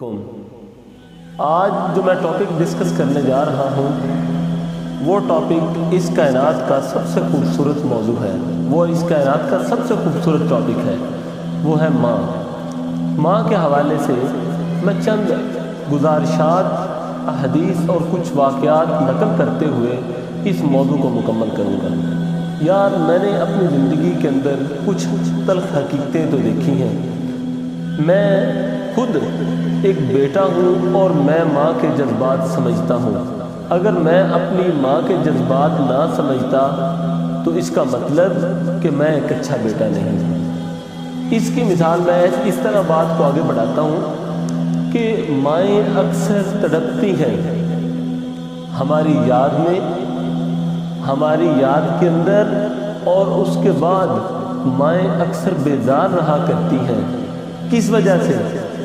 آج جو میں ٹاپک ڈسکس کرنے جا رہا ہوں وہ ٹاپک اس کائنات کا سب سے خوبصورت موضوع ہے، وہ اس کائنات کا سب سے خوبصورت ٹاپک ہے، وہ ہے ماں۔ ماں کے حوالے سے میں چند گزارشات، احادیث اور کچھ واقعات نقل کرتے ہوئے اس موضوع کو مکمل کروں گا۔ یار میں نے اپنی زندگی کے اندر کچھ تلخ حقیقتیں تو دیکھی ہیں۔ میں خود ایک بیٹا ہوں اور میں ماں کے جذبات سمجھتا ہوں۔ اگر میں اپنی ماں کے جذبات نہ سمجھتا تو اس کا مطلب کہ میں ایک اچھا بیٹا نہیں ہوں۔ اس کی مثال میں اس طرح بات کو آگے بڑھاتا ہوں کہ مائیں اکثر تڑپتی ہیں ہماری یاد میں، ہماری یاد کے اندر، اور اس کے بعد مائیں اکثر بیزار رہا کرتی ہیں۔ کس وجہ سے؟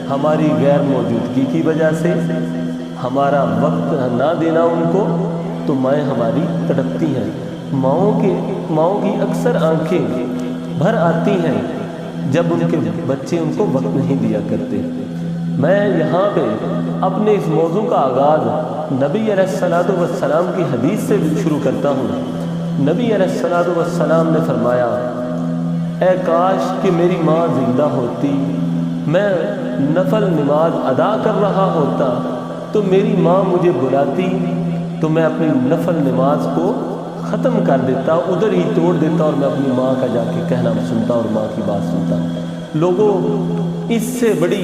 ہماری غیر موجودگی کی وجہ سے، ہمارا وقت نہ دینا ان کو، تو مائیں ہماری تڑپتی ہیں۔ ماؤں کی اکثر آنکھیں بھر آتی ہیں جب ان کے بچے ان کو وقت نہیں دیا کرتے۔ میں یہاں پہ اپنے اس موضوع کا آغاز نبی علیہ السلام کی حدیث سے شروع کرتا ہوں۔ نبی علیہ السلام نے فرمایا، اے کاش کہ میری ماں زندہ ہوتی، میں نفل نماز ادا کر رہا ہوتا تو میری ماں مجھے بلاتی تو میں اپنی نفل نماز کو ختم کر دیتا، ادھر ہی توڑ دیتا، اور میں اپنی ماں کا جا کے کہنا سنتا اور ماں کی بات سنتا۔ لوگوں، اس سے بڑی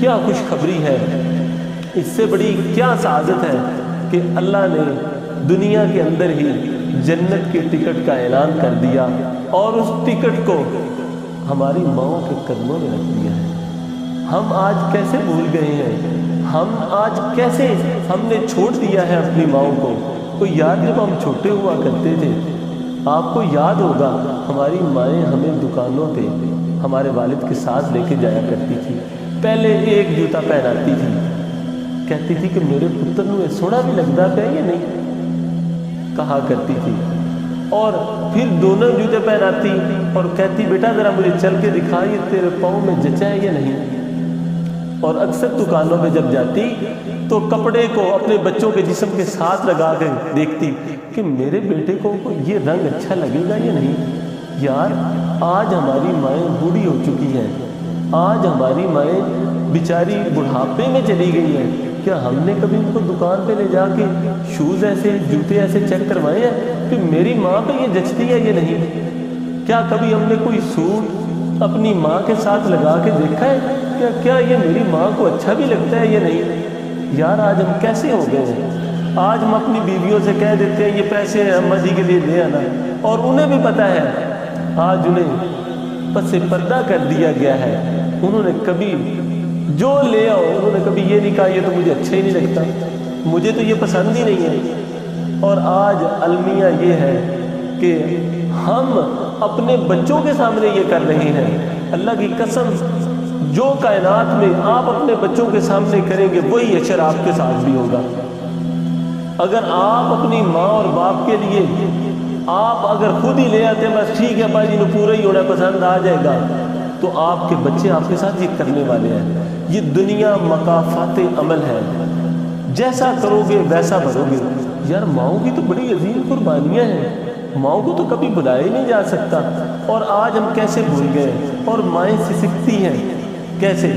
کیا خوشخبری ہے، اس سے بڑی کیا سعادت ہے کہ اللہ نے دنیا کے اندر ہی جنت کے ٹکٹ کا اعلان کر دیا اور اس ٹکٹ کو ہماری ماؤں کے قدموں میں رکھ دیا ہے۔ ہم آج کیسے بھول گئے ہیں، ہم نے چھوڑ دیا ہے اپنی ماؤں کو۔ کوئی یاد جب ہم چھوٹے ہوا کرتے تھے، آپ کو یاد ہوگا ہماری مائیں ہمیں دکانوں پہ ہمارے والد کے ساتھ لے کے جایا کرتی تھی۔ پہلے ایک جوتا پہناتی تھی، کہتی تھی کہ میرے پتر نو سونا بھی لگتا پہ یا نہیں، کہا کرتی تھی، اور پھر دونوں جوتے پہناتی اور کہتی بیٹا ذرا مجھے چل کے دکھا یہ تیرے پاؤں میں جچا ہے یا نہیں۔ اور اکثر دکانوں میں جب جاتی تو کپڑے کو اپنے بچوں کے جسم کے ساتھ لگا کے دیکھتی کہ میرے بیٹے کو یہ رنگ اچھا لگے گا یا نہیں۔ یار آج ہماری مائیں بوڑھی ہو چکی ہیں، آج ہماری مائیں بیچاری بڑھاپے میں چلی گئی ہیں۔ کیا ہم نے کبھی ان کو دکان پہ لے جا کے شوز ایسے، جوتے ایسے چیک کروائے ہیں کہ میری ماں پہ یہ جچتی ہے یا نہیں؟ کیا کبھی ہم نے کوئی سوٹ اپنی ماں کے ساتھ لگا کے دیکھا ہے کیا یہ میری ماں کو اچھا بھی لگتا ہے یا نہیں؟ یار آج ہم کیسے ہو گئے ہیں؟ آج ہم اپنی بیویوں سے کہہ دیتے ہیں یہ پیسے ہیں اماں جی کے لیے لے آنا، اور انہیں بھی پتہ ہے آج انہیں پس پردہ کر دیا گیا ہے۔ انہوں نے کبھی جو لے آؤ، انہوں نے کبھی یہ نہیں کہا یہ تو مجھے اچھا ہی نہیں لگتا، مجھے تو یہ پسند ہی نہیں ہے۔ اور آج المیہ یہ ہے کہ ہم اپنے بچوں کے سامنے یہ کر رہے ہیں۔ اللہ کی قسم، جو کائنات میں آپ اپنے بچوں کے سامنے کریں گے وہی اشر آپ کے ساتھ بھی ہوگا۔ اگر آپ اپنی ماں اور باپ کے لیے آپ اگر خود ہی لے آتے ہیں بس ٹھیک ہے بھائی جی پورا ہی ہونا پسند آ جائے گا، تو آپ کے بچے آپ کے ساتھ یہ کرنے والے ہیں۔ یہ دنیا مکافات عمل ہے، جیسا کرو گے ویسا بھرو گے۔ یار ماؤں کی تو بڑی عظیم قربانیاں ہیں، ماؤں کو تو کبھی بلایا ہی نہیں جا سکتا، اور آج ہم کیسے بھول گئے۔ اور مائیں سسکتی ہیں کیسے؟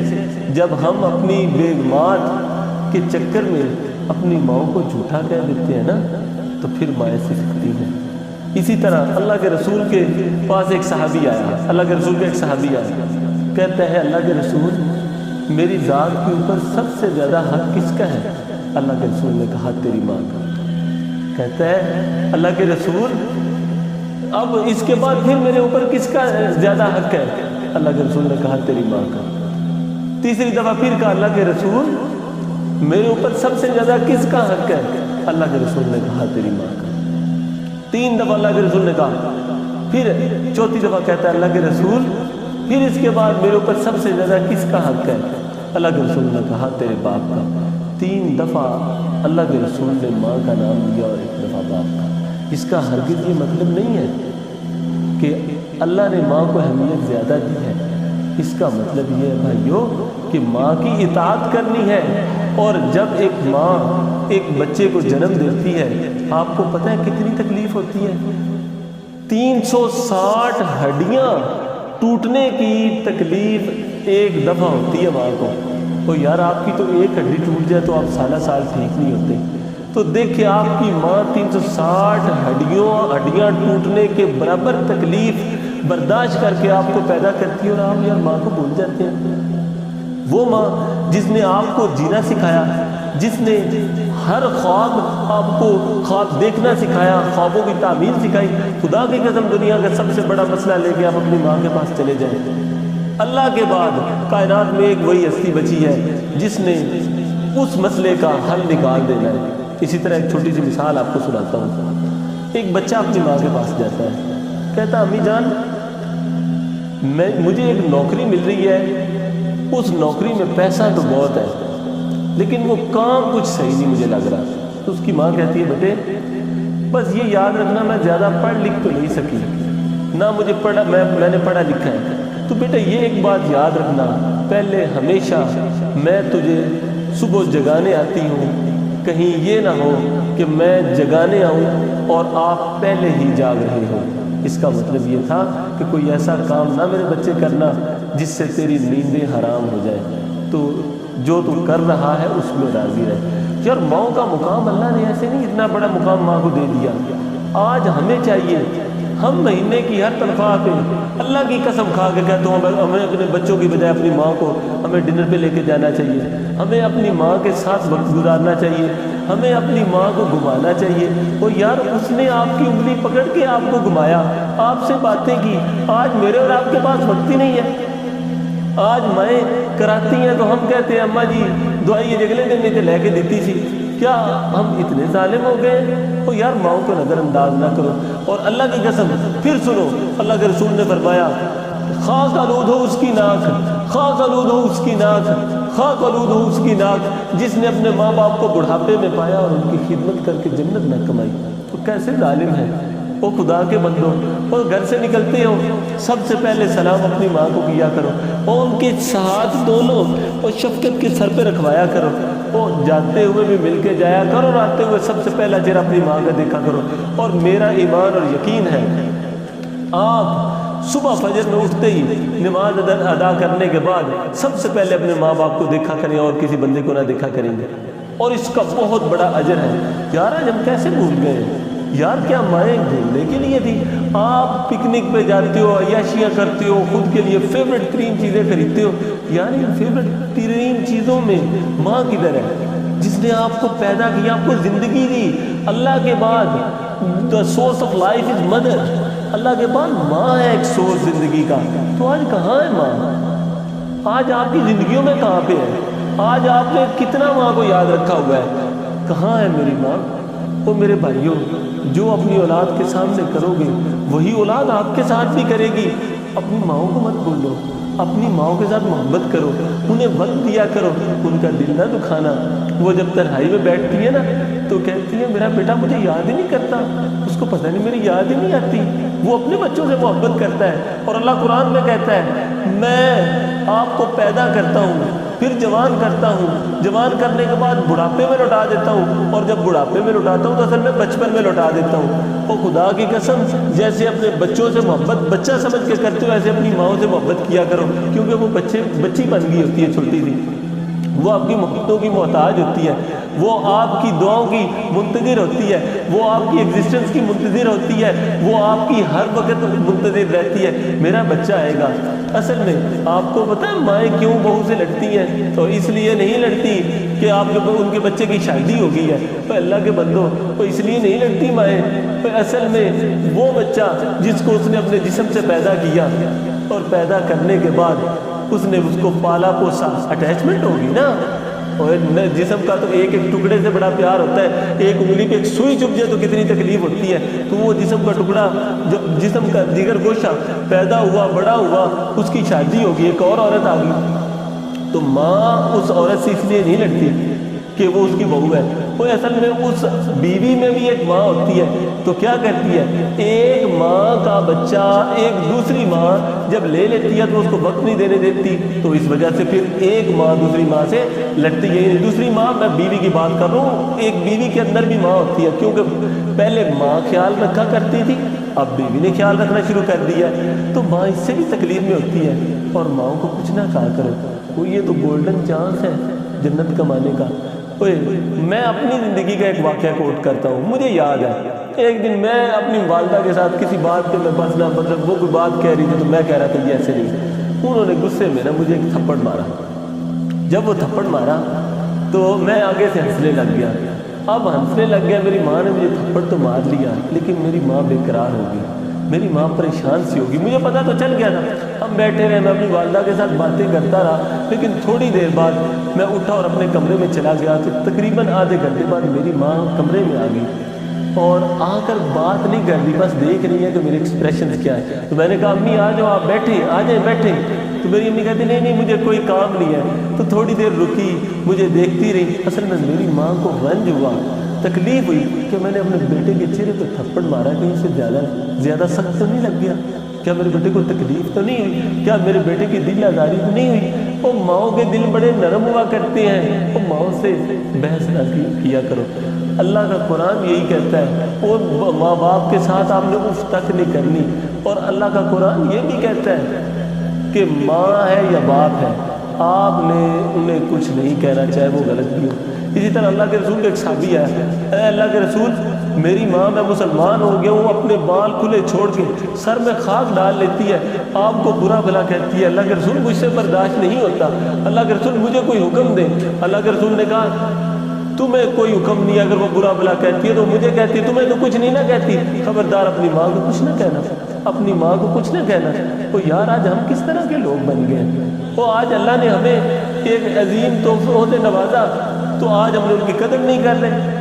جب ہم اپنی بیگمات کے چکر میں اپنی ماؤں کو جھوٹا کہہ دیتے ہیں نا، تو پھر مائیں سسکتی ہیں۔ اسی طرح اللہ کے رسول کے پاس ایک صحابی آیا، اللہ کے رسول کا ایک صحابی آیا، کہتا ہے اللہ کے رسول میری ذات کے اوپر سب سے زیادہ حق کس کا ہے؟ اللہ کے رسول نے کہا تیری ماں کا۔ کہتا ہے اللہ کے رسول اب اس کے بعد پھر میرے اوپر کس کا زیادہ حق ہے؟ اللہ کے رسول نے کہا تیری ماں کا۔ تیسری دفعہ پھر کہا اللہ کے رسول میرے اوپر سب سے زیادہ کس کا حق ہے؟ اللہ کے رسول نے کہا تیری ماں کا۔ 3 دفعہ اللہ کے رسول نے کہا، پھر چوتھی دفعہ کہتا ہے اللہ کے رسول پھر اس کے بعد میرے اوپر سب سے زیادہ کس کا حق ہے؟ اللہ کے رسول نے کہا تیرے باپ کا۔ 3 دفعہ اللہ کے رسول نے ماں کا نام لیا اور 1 دفعہ باپ کا۔ اس کا ہرگز یہ مطلب نہیں ہے کہ اللہ نے ماں کو اہمیت زیادہ دی ہے، اس کا مطلب یہ ہے بھائیو کہ ماں کی اطاعت کرنی ہے. اور جب ایک ماں ایک بچے کو جنم دیتی ہے، آپ کو پتہ ہے کتنی تکلیف ہوتی ہے؟ 360 ہڈیاں ٹوٹنے کی تکلیف ایک دفعہ ہوتی ہے ماں کو. تو یار آپ کی تو ایک ہڈی ٹوٹ جائے تو آپ سالہ سال ٹھیک نہیں ہوتے. تو دیکھیں آپ کی ماں 360 ہڈیاں ٹوٹنے کے برابر تکلیف برداشت کر کے آپ کو پیدا کرتی ہے، اور آپ یار ماں کو بھول جاتے ہیں. وہ ماں جس نے آپ کو جینا سکھایا، جس نے ہر خواب آپ کو خواب دیکھنا سکھایا، خوابوں کی تعمیر سکھائی. خدا کی قسم دنیا کا سب سے بڑا مسئلہ لے کے آپ اپنی ماں کے پاس چلے جائیں. اللہ کے بعد کائنات میں ایک وہی ہستی بچی ہے جس نے اس مسئلے کا حل نکال دینا ہے. اسی طرح ایک چھوٹی سی مثال آپ کو سناتا ہوں. ایک بچہ اپنی ماں کے پاس جاتا ہے، کہتا امی جان مجھے ایک نوکری مل رہی ہے، اس نوکری میں پیسہ تو بہت ہے لیکن وہ کام کچھ صحیح نہیں مجھے لگ رہا. تو اس کی ماں کہتی ہے بیٹے بس یہ یاد رکھنا میں زیادہ پڑھ لکھ تو نہیں سکی، نہ مجھے میں نے پڑھا لکھا ہے. تو بیٹا یہ ایک بات یاد رکھنا، پہلے ہمیشہ میں تجھے صبح جگانے آتی ہوں، کہیں یہ نہ ہو کہ میں جگانے آؤں اور آپ پہلے ہی جاگ رہے ہو. اس کا مطلب یہ تھا کہ کوئی ایسا کام نہ میرے بچے کرنا جس سے تیری نیندیں حرام ہو جائیں. تو جو تو کر رہا ہے اس میں راضی رہے. یار ماؤں کا مقام اللہ نے ایسے نہیں اتنا بڑا مقام ماں کو دے دیا. آج ہمیں چاہیے ہم مہینے کی ہر تنخواہ پہ اللہ کی قسم کھا کے کہتا ہوں ہمیں اپنے بچوں کی بجائے اپنی ماں کو ہمیں ڈنر پہ لے کے جانا چاہیے، ہمیں اپنی ماں کے ساتھ وقت گزارنا چاہیے، ہمیں اپنی ماں کو گھمانا چاہیے. اور یار اس نے آپ کی انگلی پکڑ کے آپ کو گھمایا، آپ سے باتیں کی. آج میرے اور آپ کے پاس وقت ہی نہیں ہے. آج مائیں کراتی ہیں تو ہم کہتے ہیں اماں جی دعائی یہ اگلے دن نہیں لے کے دیتی تھی. کیا ہم اتنے ظالم ہو گئے؟ تو یار ماؤں کو نظر انداز نہ کرو. اور اللہ کی قسم پھر سنو، اللہ کے رسول نے فرمایا خاک آلود ہو اس کی ناک، خاک آلود ہو اس کی ناک، خاک آلود ہو اس کی ناک جس نے اپنے ماں باپ کو بڑھاپے میں پایا اور ان کی خدمت کر کے جنت نہ کمائی. تو کیسے ظالم ہے وہ خدا کے بندوں. اور گھر سے نکلتے ہو سب سے پہلے سلام اپنی ماں کو کیا کرو، اور ان کے ہاتھ دونوں اور شفقت کے سر پہ رکھوایا کرو. اور جاتے ہوئے بھی مل کے جایا کرو، اور آتے ہوئے سب سے پہلا چہرہ اپنی ماں کا دیکھا کرو. اور میرا ایمان اور یقین ہے آپ صبح فجر میں اٹھتے ہی نماز ادا کرنے کے بعد سب سے پہلے اپنے ماں باپ کو دیکھا کریں اور کسی بندے کو نہ دیکھا کریں گے، اور اس کا بہت بڑا اجر ہے. یار آج ہم کیسے بھول گئے یار؟ کیا مائیں گھومنے کے لیے تھی؟ آپ پکنک پہ جاتے ہو، عیاشیاں کرتے ہو، خود کے لیے فیوریٹ ترین چیزیں خریدتے ہو. یار ان فیوریٹ ترین چیزوں میں ماں کدھر ہے جس نے آپ کو پیدا کیا، آپ کو زندگی دی؟ اللہ کے بعد the source of life is mother. اللہ کے بعد ماں ہے ایک سورس زندگی کا. تو آج کہاں ہے ماں؟ آج آپ کی زندگیوں میں کہاں پہ ہے؟ آج آپ نے کتنا ماں کو یاد رکھا ہوا ہے؟ کہاں ہے میری ماں؟ اور میرے بھائیوں جو اپنی اولاد کے سامنے کرو گے وہی اولاد آپ کے ساتھ بھی کرے گی. اپنی ماؤں کو مت بھولو، اپنی ماؤں کے ساتھ محبت کرو، انہیں وقت دیا کرو، ان کا دل نہ دکھانا. وہ جب تنہائی میں بیٹھتی ہے نا تو کہتی ہے میرا بیٹا مجھے یاد ہی نہیں کرتا، اس کو پتہ نہیں میری یاد ہی نہیں آتی. وہ اپنے بچوں سے محبت کرتا ہے. اور اللہ قرآن میں کہتا ہے میں آپ کو پیدا کرتا ہوں پھر جوان کرتا ہوں، جوان کرنے کے بعد بڑھاپے میں لوٹا دیتا ہوں، اور جب بڑھاپے میں لوٹاتا ہوں تو اصل میں بچپن میں لوٹا دیتا ہوں. اور خدا کی قسم جیسے اپنے بچوں سے محبت بچہ سمجھ کے کرتے ہو ایسے اپنی ماؤں سے محبت کیا کرو، کیونکہ وہ بچی بن گئی ہوتی ہے چھوٹی سی. وہ آپ کی محبتوں کی محتاج ہوتی ہے، وہ آپ کی دعاؤں کی منتظر ہوتی ہے، وہ آپ کی ایگزسٹنس کی منتظر ہوتی ہے، وہ آپ کی ہر وقت منتظر رہتی ہے میرا بچہ آئے گا. اصل میں آپ کو پتہ ہے مائیں کیوں بہو سے لڑتی ہیں؟ تو اس لیے نہیں لڑتی کہ آپ کے ان کے بچے کی شادی ہو گئی ہے. تو اللہ کے بندوں تو اس لیے نہیں لڑتی مائیں. تو اصل میں وہ بچہ جس کو اس نے اپنے جسم سے پیدا کیا اور پیدا کرنے کے بعد اس نے اس کو پالا پوسا، اٹیچمنٹ ہوگی نا. اور جسم کا تو ایک ایک ٹکڑے سے بڑا پیار ہوتا ہے. ایک انگلی پہ ایک سوئی چبھ جائے تو کتنی تکلیف ہوتی ہے. تو وہ جسم کا ٹکڑا جب جسم کا دیگر گوشہ پیدا ہوا بڑا ہوا اس کی شادی ہوگی، ایک اور عورت آ گئی، تو ماں اس عورت سے اس لیے نہیں لڑتی کہ وہ اس کی بہو ہے، وہ اصل میں اس بیوی میں بھی ایک ماں ہوتی ہے. تو کیا کرتی ہے، ایک ماں کا بچہ ایک دوسری ماں جب لے لیتی ہے تو اس کو وقت نہیں دینے دیتی، تو اس وجہ سے پھر ایک ماں دوسری ماں سے لڑتی ہے. دوسری ماں، میں بیوی کی بات کر رہا ہوں، ایک بیوی کے اندر بھی ماں ہوتی ہے، کیونکہ پہلے ماں خیال رکھا کرتی تھی، اب بیوی نے خیال رکھنا شروع کر دیا. تو ماں اس سے بھی تکلیف میں ہوتی ہے. اور ماں کو کچھ نہ کہا کرو، وہ یہ تو گولڈن چانس ہے جنت کمانے کا. میں اپنی زندگی کا ایک واقعہ کوٹ کرتا ہوں. مجھے یاد ہے ایک دن میں اپنی والدہ کے ساتھ کسی بات پہ میں بس نہ مطلب وہ کوئی بات کہہ رہی تھی تو میں کہہ رہا تھا یہ ایسے نہیں. انہوں نے غصے میں نا مجھے ایک تھپڑ مارا. جب وہ تھپڑ مارا تو میں آگے سے ہنسنے لگ گیا. اب ہنسنے لگ گیا، میری ماں نے مجھے تھپڑ تو مار لیا لیکن میری ماں بے قرار ہو گئی، میری ماں پریشان سی ہوگی. مجھے پتا تو چل گیا تھا. ہم بیٹھے رہے، میں اپنی والدہ کے ساتھ باتیں کرتا رہا، لیکن تھوڑی دیر بعد میں اٹھا اور اپنے کمرے میں چلا گیا. تو تقریباً آدھے گھنٹے بعد میری ماں کمرے میں آ گئی اور آ کر بات نہیں کر رہی، بس دیکھ رہی ہے کہ میرے ایکسپریشنز کیا ہے. تو میں نے کہا امی آ جاؤ، آپ بیٹھیں، آ جائیں بیٹھیں. تو میری امی کہتی نہیں مجھے کوئی کام نہیں ہے. تو تھوڑی دیر رکی، مجھے دیکھتی رہی. اصل میں میری ماں کو رنج ہوا، تکلیف ہوئی کہ میں نے اپنے بیٹے کے چہرے پہ تھپڑ مارا، کہیں سے زیادہ سخت تو نہیں لگ گیا، کیا میرے بیٹے کو تکلیف تو نہیں ہوئی، کیا میرے بیٹے کی دل آزاری تو نہیں ہوئی. وہ ماؤں کے دل بڑے نرم ہوا کرتے ہیں، وہ ماؤں سے بحث نہ کیا کرو. اللہ کا قرآن یہی کہتا ہے، اور ماں باپ کے ساتھ آپ نے اف تک نہیں کرنی. اور اللہ کا قرآن یہ بھی کہتا ہے کہ ماں ہے یا باپ ہے، آپ نے انہیں کچھ نہیں کہنا چاہے وہ غلط بھی ہو. اسی طرح اللہ کے رسول کا ایک صحابی ہے، اے اللہ کے رسول میری ماں، میں مسلمان ہو گیا ہوں، اپنے بال کھلے چھوڑ کے سر میں خاک ڈال لیتی ہے، آپ کو برا بھلا کہتی ہے. اللہ کے رسول مجھ سے برداشت نہیں ہوتا، اللہ کے رسول مجھے کوئی حکم دے. اللہ کے رسول نے کہا تمہیں کوئی حکم نہیں، اگر وہ برا بھلا کہتی ہے تو مجھے کہتی ہے، تمہیں تو کچھ نہیں نہ کہتی. خبردار اپنی ماں کو کچھ نہ کہنا، اپنی ماں کو کچھ نہ کہنا. تو یار آج ہم کس طرح کے لوگ بن گئے ہیں. وہ آج اللہ نے ہمیں ایک عظیم تحفے سے نوازا تو آج ہم نے ان کی قدر نہیں کر رہے.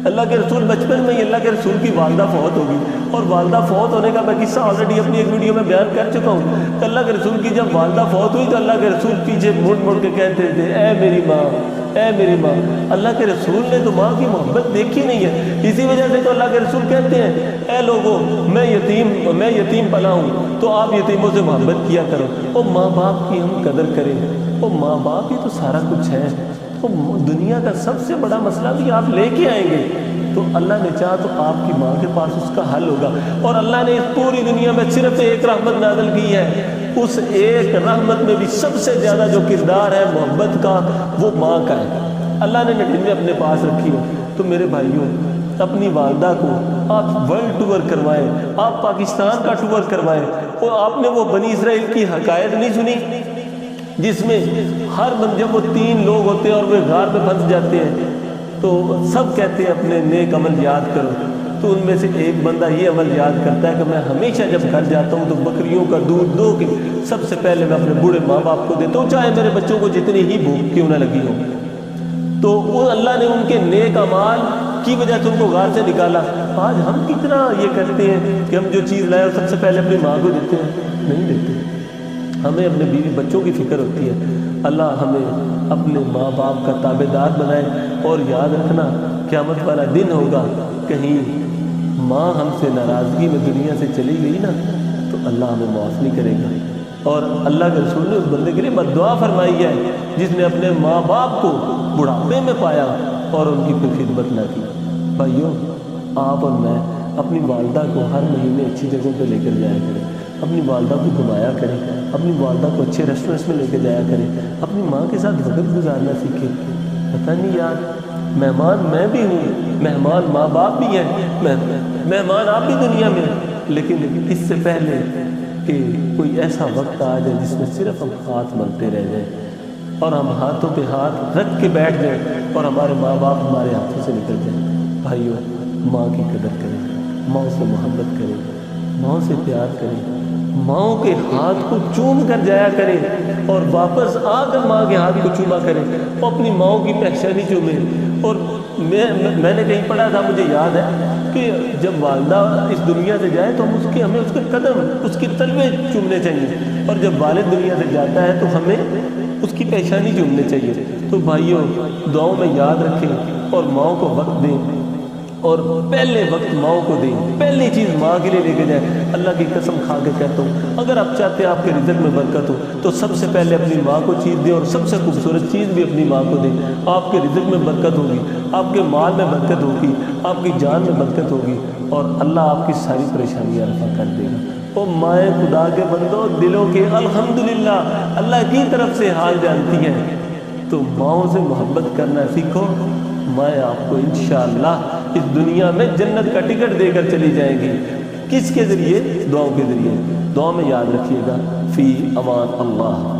اللہ کے رسول بچپن میں ہی اللہ کے رسول کی والدہ فوت ہوگی، اور والدہ فوت ہونے کا میں قصہ آلریڈی اپنی ایک ویڈیو میں بیان کر چکا ہوں. کہ اللہ کے رسول کی جب والدہ فوت ہوئی تو اللہ کے رسول پیچھے مڑ مڑ کے کہتے تھے اے میری ماں، اے میری ماں. اللہ کے رسول نے تو ماں کی محبت دیکھی نہیں ہے، اسی وجہ سے تو اللہ کے رسول کہتے ہیں اے لوگوں میں یتیم پلا ہوں تو آپ یتیموں سے محبت کیا کرو. وہ ماں باپ کی ہم قدر کریں، وہ ماں باپ ہی تو سارا کچھ ہے. تو دنیا کا سب سے بڑا مسئلہ بھی آپ لے کے آئیں گے تو اللہ نے چاہا تو آپ کی ماں کے پاس اس کا حل ہوگا. اور اللہ نے اس پوری دنیا میں صرف ایک رحمت نازل کی ہے، اس ایک رحمت میں بھی سب سے زیادہ جو کردار ہے محبت کا وہ ماں کا ہے. اللہ نے نٹھنے اپنے پاس رکھی ہو. تو میرے بھائیوں اپنی والدہ کو آپ ورلڈ ٹور کروائیں، آپ پاکستان کا ٹور کروائیں. اور آپ نے وہ بنی اسرائیل کی حکایت نہیں سنی جس میں ہر جب وہ 3 لوگ ہوتے ہیں اور وہ غار میں پھنس جاتے ہیں تو سب کہتے ہیں اپنے نیک عمل یاد کرو. تو ان میں سے ایک بندہ یہ عمل یاد کرتا ہے کہ میں ہمیشہ جب گھر جاتا ہوں تو بکریوں کا دودھ دو کے سب سے پہلے میں اپنے بوڑھے ماں باپ کو دیتا ہوں، چاہے میرے بچوں کو جتنی ہی بھوک کیوں نہ لگی ہو. تو وہ اللہ نے ان کے نیک اعمال کی وجہ سے ان کو غار سے نکالا. آج ہم کتنا یہ کرتے ہیں کہ ہم جو چیز لائے سب سے پہلے اپنی ماں کو دیتے ہیں؟ نہیں دیتے. ہمیں اپنے بیوی بچوں کی فکر ہوتی ہے. اللہ ہمیں اپنے ماں باپ کا تابع دار بنائے. اور یاد رکھنا قیامت والا دن ہوگا، کہیں ماں ہم سے ناراضگی میں دنیا سے چلی گئی نا تو اللہ ہمیں معاف نہیں کرے گا. اور اللہ کے رسول نے اس بندے کے لیے بد دعا فرمائی ہے جس نے اپنے ماں باپ کو بڑھاپے میں پایا اور ان کی کوئی خدمت نہ کی. بھائیوں آپ اور میں اپنی والدہ کو ہر مہینے اچھی جگہوں پہ لے کر جایا کریں، اپنی والدہ کو گھمایا کریں، اپنی والدہ کو اچھے ریسٹورینٹس میں لے کے جایا کریں، اپنی ماں کے ساتھ وقت گزارنا سیکھیں. پتہ نہیں یار مہمان میں بھی ہوں، مہمان ماں باپ بھی ہیں، مہمان آپ بھی دنیا میں ہیں، لیکن اس سے پہلے کہ کوئی ایسا وقت آ جائے جس میں صرف ہم ہاتھ ملتے رہ جائیں اور ہم ہاتھوں پہ ہاتھ رکھ کے بیٹھ جائیں اور ہمارے ماں باپ ہمارے ہاتھوں سے نکل جائیں. بھائیوں ماں کی قدر کریں، ماں سے محبت کریں، ماں سے پیار کریں، ماں کے ہاتھ کو چوم کر جایا کریں اور واپس آ کر ماں کے ہاتھ کو چوما کریں. اور اپنی ماں کی پیشانی چومیں. اور میں نے کہیں پڑھا تھا، مجھے یاد ہے کہ جب والدہ اس دنیا سے جائے تو ہمیں اس کے قدم، اس کے تلوے چومنے چاہیے. اور جب والد دنیا سے جاتا ہے تو ہمیں اس کی پیشانی چومنے چاہیے۔ تو بھائیوں دعاؤں میں یاد رکھیں اور ماؤں کو وقت دیں، اور پہلے وقت ماؤں کو دیں، پہلی چیز ماں کے لیے لے کے جائیں۔ اللہ کی قسم کھا کے کہتا ہوں، اگر آپ چاہتے ہیں آپ کے رزق میں برکت ہو تو سب سے پہلے اپنی ماں کو چیز دیں، اور سب سے خوبصورت چیز بھی اپنی ماں کو دیں۔ آپ کے رزق میں برکت ہوگی، آپ کے مال میں برکت ہوگی، آپ کی جان میں برکت ہوگی، اور اللہ آپ کی ساری پریشانیاں رفع کر دے گا۔ او مائیں خدا کے بندو، دلوں کے الحمدللہ اللہ کی طرف سے حال جانتی ہیں، تو ماؤں سے محبت کرنا سیکھو۔ میں آپ کو انشاءاللہ اس دنیا میں جنت کا ٹکٹ دے کر چلی جائیں گی۔ کس کے ذریعے؟ دعاؤں کے ذریعے۔ دعا میں یاد رکھیے گا۔ فی امان اللہ۔